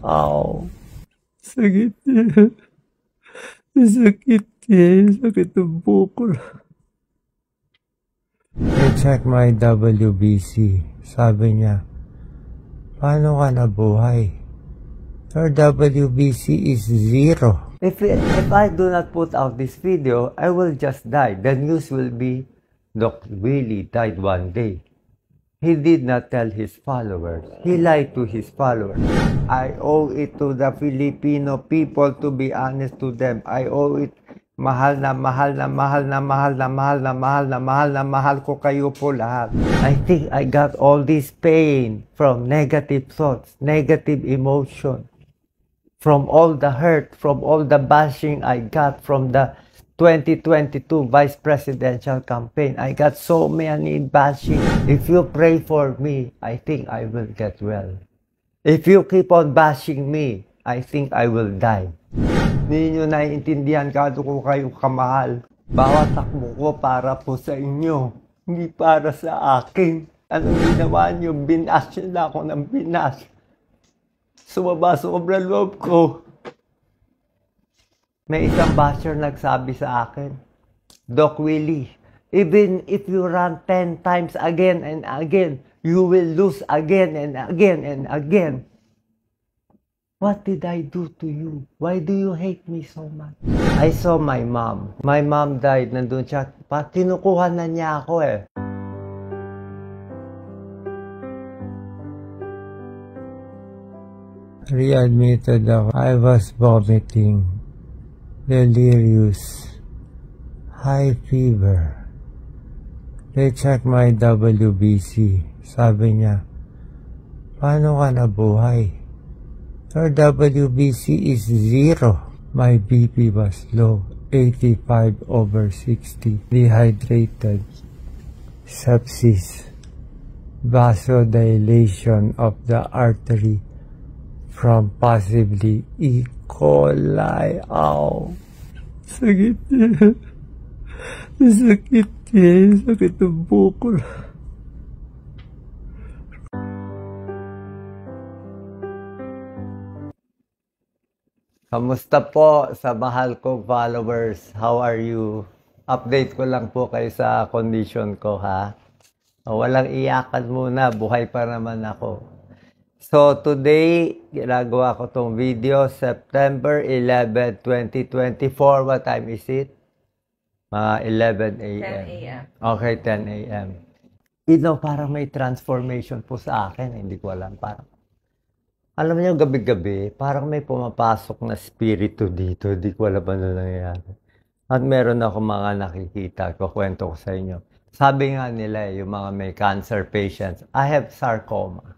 Ow! Sakit niya. Sakit niya. Sakit ng bukol. I-check my WBC. Sabi niya, paano ka nabuhay? Your WBC is 0. If I do not put out this video, I will just die. The news will be, Doc Willie died one day. He did not tell his followers. He lied to his followers. I owe it to the Filipino people to be honest to them. I owe it. Mahal na mahal na mahal na mahal na mahal na mahal na mahal na mahal ko kayo po lahat. I think I got all this pain from negative thoughts, negative emotion, from all the hurt, from all the bashing I got from the 2022 vice presidential campaign. I got so many bashing. If you pray for me, I think I will get well. If you keep on bashing me, I think I will die. Hindi nyo naiintindihan kado ko kayo kamahal. Bawat takbo ko para po sa inyo, hindi para sa akin. Anong ginawa nyo? Binas nyo na ako ng binas. Sumaba-sobra loob ko. May isang basher nagsabi sa akin, Doc Willie, even if you run 10 times again and again, you will lose again and again and again. What did I do to you? Why do you hate me so much? I saw my mom. My mom died. Nandun siya. Kinukuha na niya ako eh. Readmitted ako. I was vomiting. Delirious. High fever. They checked my WBC. Sabi niya, paano ka nabuhay? Your WBC is 0. My BP was low, 85/60. Dehydrated, sepsis, vasodilation of the artery from possibly E. coli. Ow! Sakit niya. Sakit niya. Sakit ng bukol. Kamusta po sa mahal kong followers? How are you? Update ko lang po kayo sa condition ko, ha? Walang iyakan muna, buhay pa naman ako. So today, ginagawa ko tong video, September 11, 2024. What time is it? Mga 11 a.m. 10 a.m. Okay, 10 a.m. You know, parang may transformation po sa akin. Hindi ko alam, parang. Alam niyo, gabi-gabi, parang may pumapasok na spirito dito. Hindi ko alam ano nangyayari. At meron ako mga nakikita. Kukwento ko sa inyo. Sabi nga nila, yung mga may cancer patients, I have sarcoma.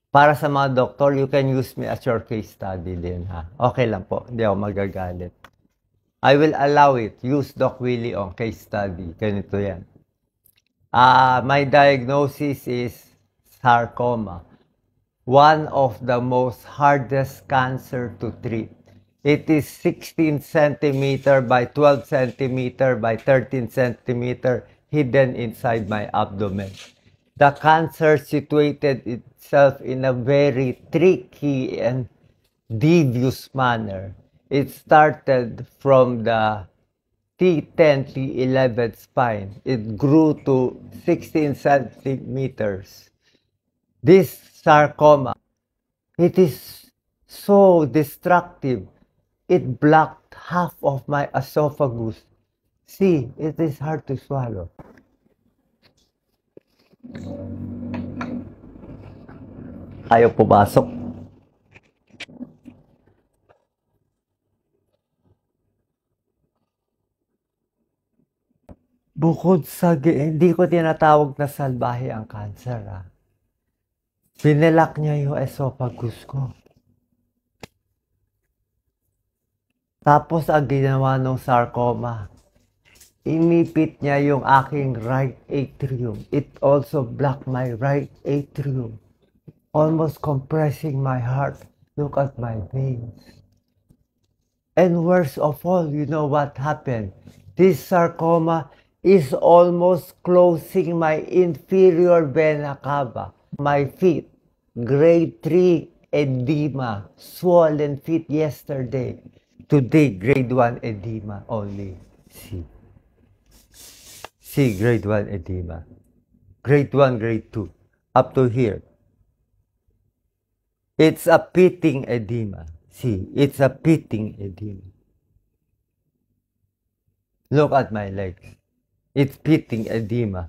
Para sa mga doktor, you can use me as your case study din, ha? Okay lang po. Hindi ako magagalit. I will allow it. Use Doc Willie on case study. Ganito yan. My diagnosis is sarcoma. One of the most hardest cancer to treat. It is 16 centimeter by 12 centimeter by 13 centimeter hidden inside my abdomen. The cancer situated itself in a very tricky and devious manner. It started from the T10, T11 spine. It grew to 16 centimeters. This sarcoma, it is so destructive. It blocked half of my esophagus. See, it is hard to swallow. Ayaw pumasok. Bukod sa, hindi ko tinatawag na salbahe ang cancer, ha. Pinilak niya yung esophagus ko. Tapos ang ginawa ng sarcoma, inipit niya yung aking right atrium. It also blocked my right atrium, almost compressing my heart. Look at my veins. And worst of all, you know what happened? This sarcoma is almost closing my inferior vena cava. My feet, grade 3 edema, swollen feet yesterday. Today, grade 1 edema only. See, grade 1 edema. Grade 1, grade 2, up to here. It's a pitting edema. See, it's a pitting edema. Look at my legs. It's pitting edema.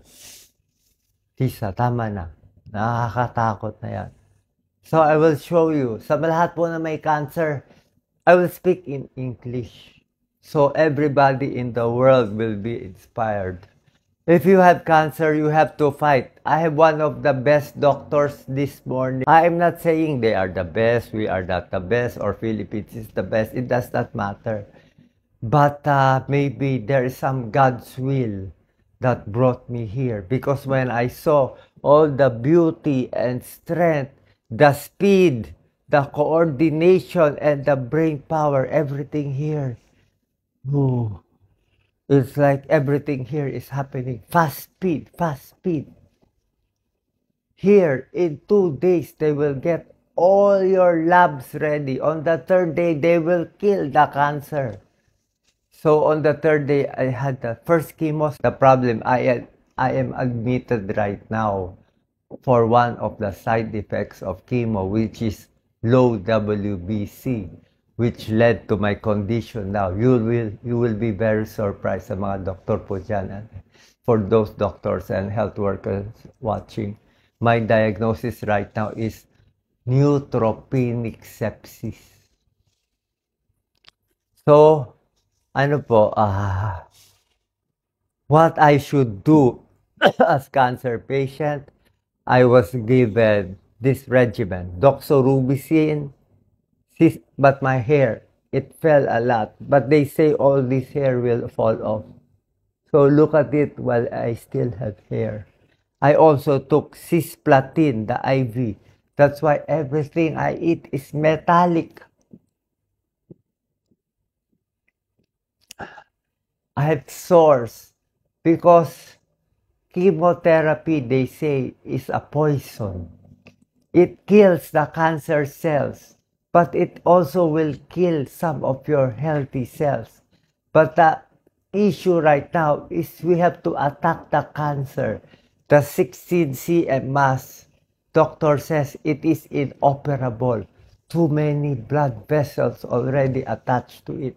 Tisa, tama na. Nakakatakot na yan. So, I will show you. Sa lahat po na may cancer, I will speak in English. So, everybody in the world will be inspired. If you have cancer, you have to fight. I have one of the best doctors this morning. I am not saying they are the best, we are not the best, or Philippines is the best. It does not matter. But maybe there is some God's will that brought me here. Because when I saw all the beauty and strength, the speed, the coordination, and the brain power, everything here, ooh, it's like everything here is happening. Fast speed, fast speed. Here, in 2 days, they will get all your labs ready. On the 3rd day, they will kill the cancer. So on the 3rd day, I had the first chemo. The problem, I am admitted right now for one of the side effects of chemo, which is low WBC, which led to my condition now. You will be very surprised sa mga doktor po dyan. For those doctors and health workers watching, my diagnosis right now is neutropenic sepsis. So, ano po, what I should do as cancer patient, I was given this regimen, doxorubicin, but my hair, it fell a lot. But they say all this hair will fall off. So look at it while I still have hair. I also took cisplatin, the IV. That's why everything I eat is metallic. I have sores because chemotherapy, they say, is a poison. It kills the cancer cells, but it also will kill some of your healthy cells. But the issue right now is we have to attack the cancer. The 16 cm mass, doctor says it is inoperable. Too many blood vessels already attached to it.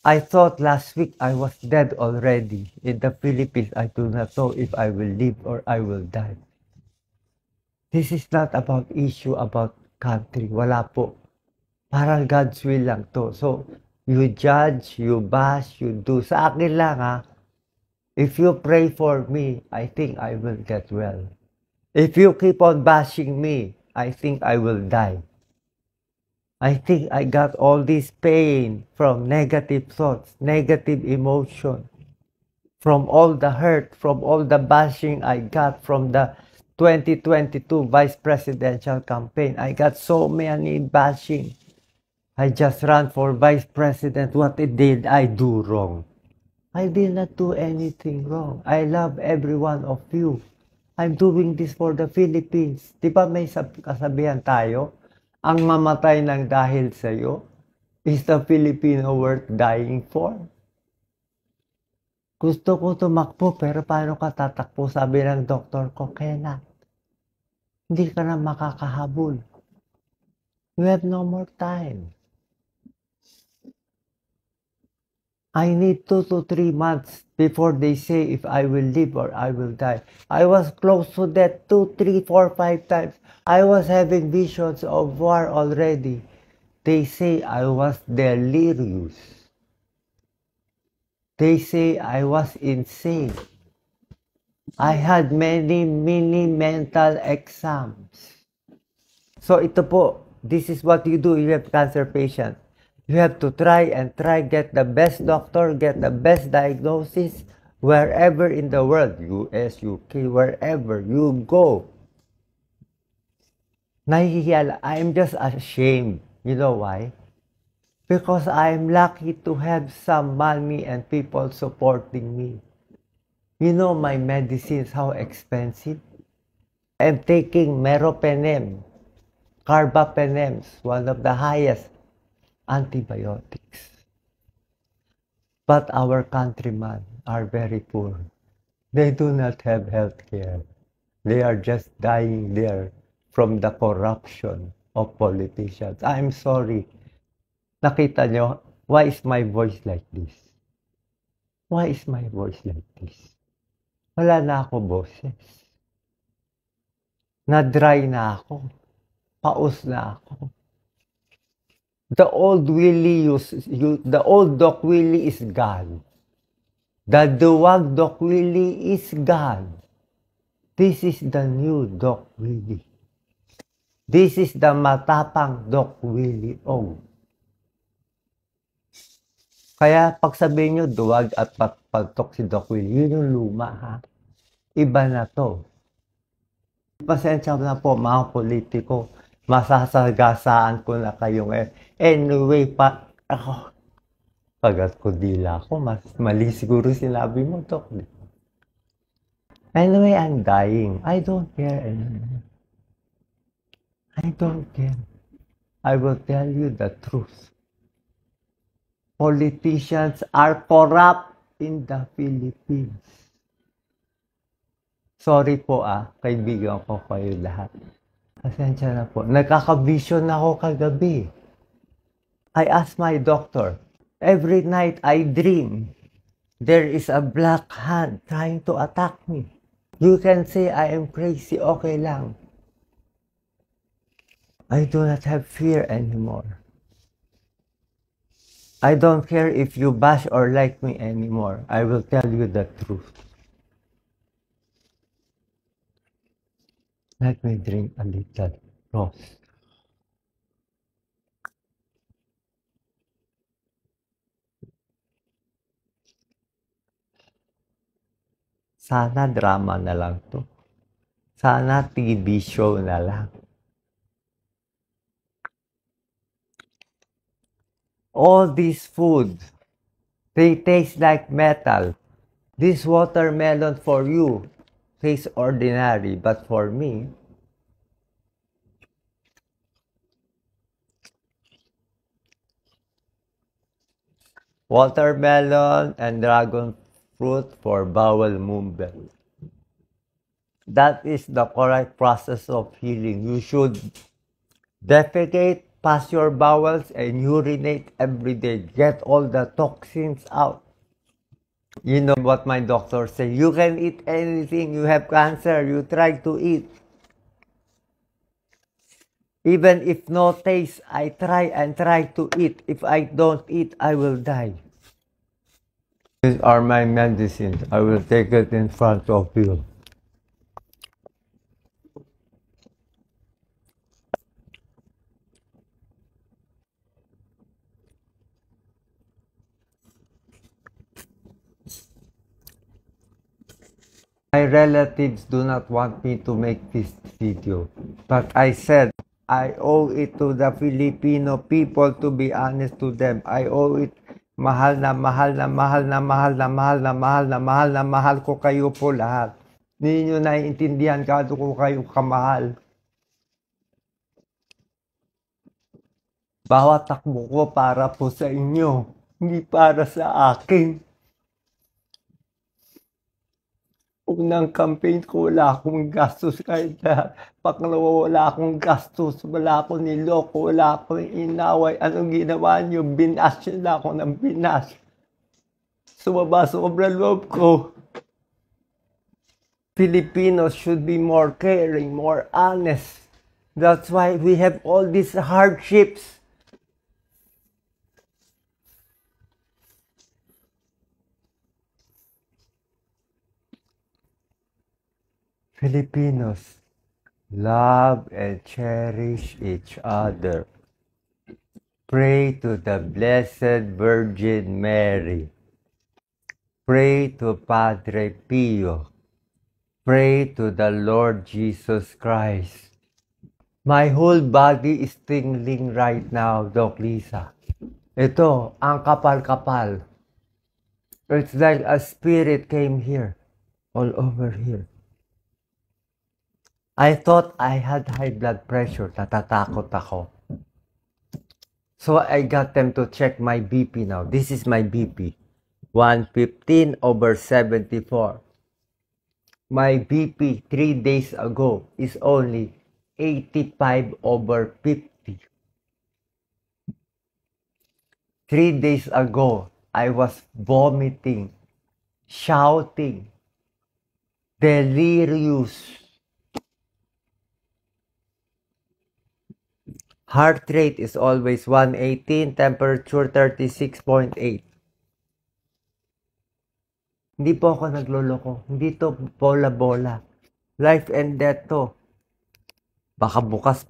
I thought last week I was dead already. In the Philippines, I do not know if I will live or I will die. This is not about issue about country. Wala po. Parang God's will lang to. So, you judge, you bash, you do. Sa akin lang if you pray for me, I think I will get well. If you keep on bashing me, I think I will die. I think I got all this pain from negative thoughts, negative emotion, from all the hurt, from all the bashing I got from the 2022 vice presidential campaign. I got so many bashing. I just ran for vice president. What did I do wrong? I did not do anything wrong. I love every one of you. I'm doing this for the Philippines. Di ba may kasabihan tayo? Ang mamatay ng dahil sa'yo is the Filipino worth dying for. Gusto ko tumakbo, pero paano ka tatakbo? Sabi ng doktor ko, Kenneth, hindi ka na makakahabol. You have no more time. I need 2 to 3 months before they say if I will live or I will die. I was close to death 2, 3, 4, 5 times. I was having visions of war already. They say I was delirious. They say I was insane. I had many mental exams. So ito po, this is what you do if you have cancer patient. You have to try and get the best doctor, get the best diagnosis wherever in the world, US, UK, wherever you go. Nahihiya, I am just ashamed. You know why? Because I am lucky to have some money and people supporting me. You know my medicines, how expensive? I'm taking meropenem Carbapenems, one of the highest antibiotics. But our countrymen are very poor. They do not have health care. They are just dying there from the corruption of politicians. I'm sorry. Nakita nyo, why is my voice like this? Why is my voice like this? Wala na ako boses. Na-dry na ako. Paus na ako. The old Doc Willie is gone. The duwag Doc Willie is gone. This is the new Doc Willie. This is the matapang Doc Willie Og. Kaya pag sabihin nyo, duwag at pagtok si Doc Willie, yun yung luma, ha? Iba na to. Pasensya na po, mga politiko. Masasagasaan ko na kayo ngayon. Anyway, ako, pagat ko dila ko, mali siguro sinabi mo, Doc. Anyway, I'm dying. I don't care anymore. I don't care. I will tell you the truth. Politicians are corrupt in the Philippines. Sorry po kaibigan ko kayo lahat. Pasensya na po. Nagkaka-vision ako kagabi. I asked my doctor, every night I dream, there is a black hand trying to attack me. You can say I am crazy, okay lang. I do not have fear anymore. I don't care if you bash or like me anymore. I will tell you the truth. Let me drink a little rose. Sana drama na lang to. Sana TV show na lang. All these food, they taste like metal. This watermelon for you tastes ordinary, but for me, watermelon and dragon fruit for bowel movement. That is the correct process of healing. You should defecate, pass your bowels, and urinate every day. Get all the toxins out. You know what my doctor said? You can eat anything. You have cancer. You try to eat. Even if no taste, I try and try to eat. If I don't eat, I will die. These are my medicines. I will take it in front of you. My relatives do not want me to make this video, but I said I owe it to the Filipino people to be honest to them. I owe it. Mahal na mahal na mahal na mahal na mahal na mahal na mahal na mahal ko kayo po lahat. Hindi nyo naiintindihan kado ko kayo kamahal. Bawat takbo ko para po sa inyo, hindi para sa akin. Unang campaign ko, wala akong gastos kahit na pangalawa, wala akong gastos, wala akong niloko, wala akong inaway. Anong ginawa niyo? Binas nyo ako ng binas. Sobra loob ko. Filipinos should be more caring, more honest. That's why we have all these hardships. Filipinos, love and cherish each other. Pray to the Blessed Virgin Mary. Pray to Padre Pio. Pray to the Lord Jesus Christ. My whole body is tingling right now, Doc Lisa. Ito, ang kapal-kapal. It's like a spirit came here, all over here. I thought I had high blood pressure. Natatakot ako. So I got them to check my BP now. This is my BP. 115/74. My BP 3 days ago is only 85/50. 3 days ago, I was vomiting, shouting, delirious. Heart rate is always 118, temperature 36.8. Hindi po ako nagloloko. Hindi to bola-bola. Life and death to. Baka bukas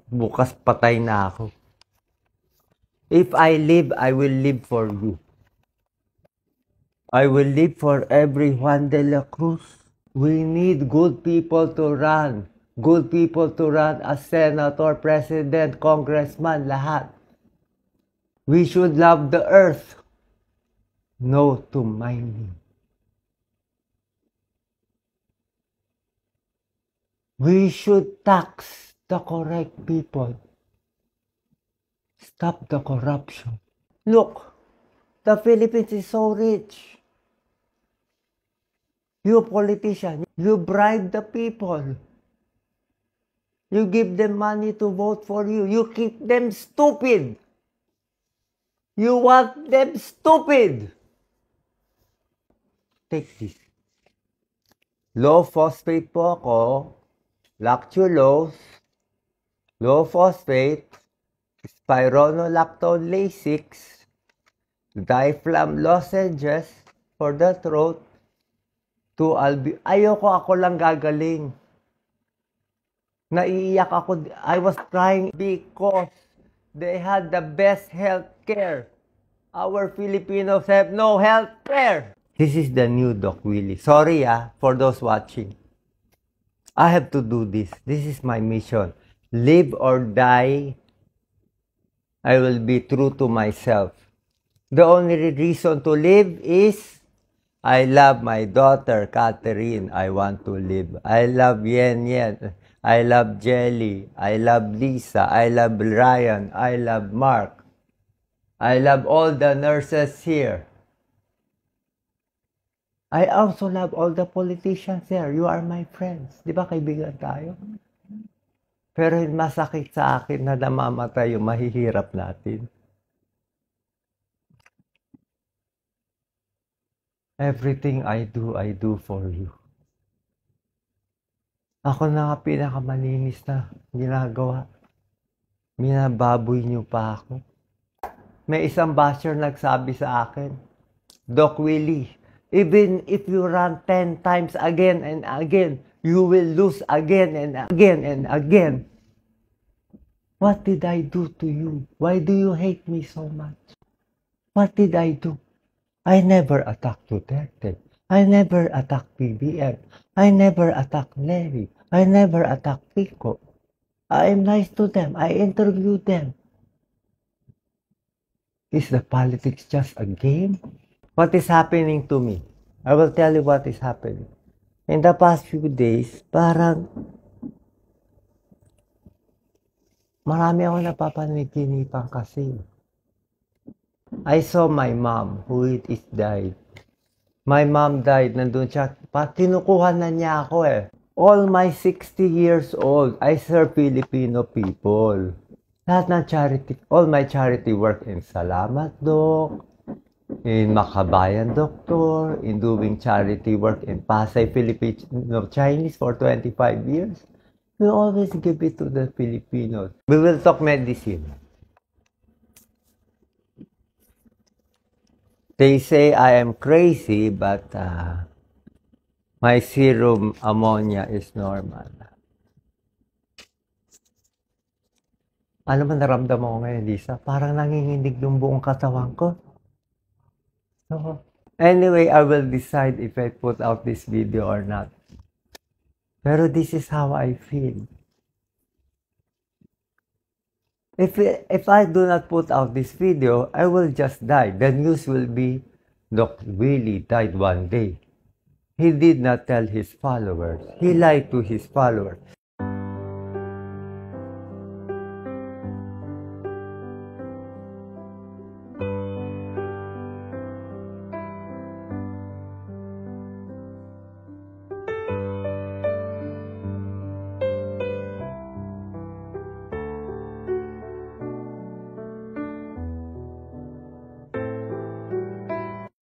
patay na ako. If I live, I will live for you. I will live for every Juan de la Cruz. We need good people to run. Good people to run as senator, president, congressman, lahat. We should love the earth. No to mining. We should tax the correct people. Stop the corruption. Look, the Philippines is so rich. You politician, you bribe the people. You give them money to vote for you. You keep them stupid. You want them stupid. Take this. Low phosphate po ako. Lactulose. Low phosphate. Spironolactone Lasix. Diaphragm lozenges for the throat. Ayoko ako lang gagaling. Naiiyak ako. I was crying because they had the best health care. Our Filipinos have no health care. This is the new Doc Willie. Sorry for those watching. I have to do this. This is my mission. Live or die, I will be true to myself. The only reason to live is I love my daughter, Catherine. I want to live. I love Yen Yen. I love Jelly. I love Lisa. I love Ryan. I love Mark. I love all the nurses here. I also love all the politicians here. You are my friends. Di ba kaibigan tayo? Pero masakit sa akin na namamatay yung mahihirap natin. Everything I do for you. Ako na nga pinakamalinis na ginagawa. Minababoy niyo pa ako. May isang basher nagsabi sa akin, Doc Willie, even if you run 10 times again and again, you will lose again and again and again. What did I do to you? Why do you hate me so much? What did I do? I never attacked Duterte. I never attacked PBM. I never attacked Larry. I never attacked Pico. I am nice to them. I interviewed them. Is the politics just a game? What is happening to me? I will tell you what is happening. In the past few days, parang marami ako napapanaginipan kasi. I saw my mom who is died. My mom died, nandun siya, tinukuha na niya ako All my 60 years old, I serve Filipino people. Lahat ng charity, all my charity work in Salamat Doc, in Makabayan Doctor, in doing charity work in Pasay Filipino Chinese for 25 years. We always give it to the Filipinos. We will talk medicine. They say I am crazy, but my serum ammonia is normal. Ano ba naramdaman ko ngayon, Lisa? Parang nanginginig yung buong katawan ko. So, anyway, I will decide if I put out this video or not. Pero this is how I feel. If I do not put out this video, I will just die. The news will be, Dr. Willie died one day. He did not tell his followers. He lied to his followers.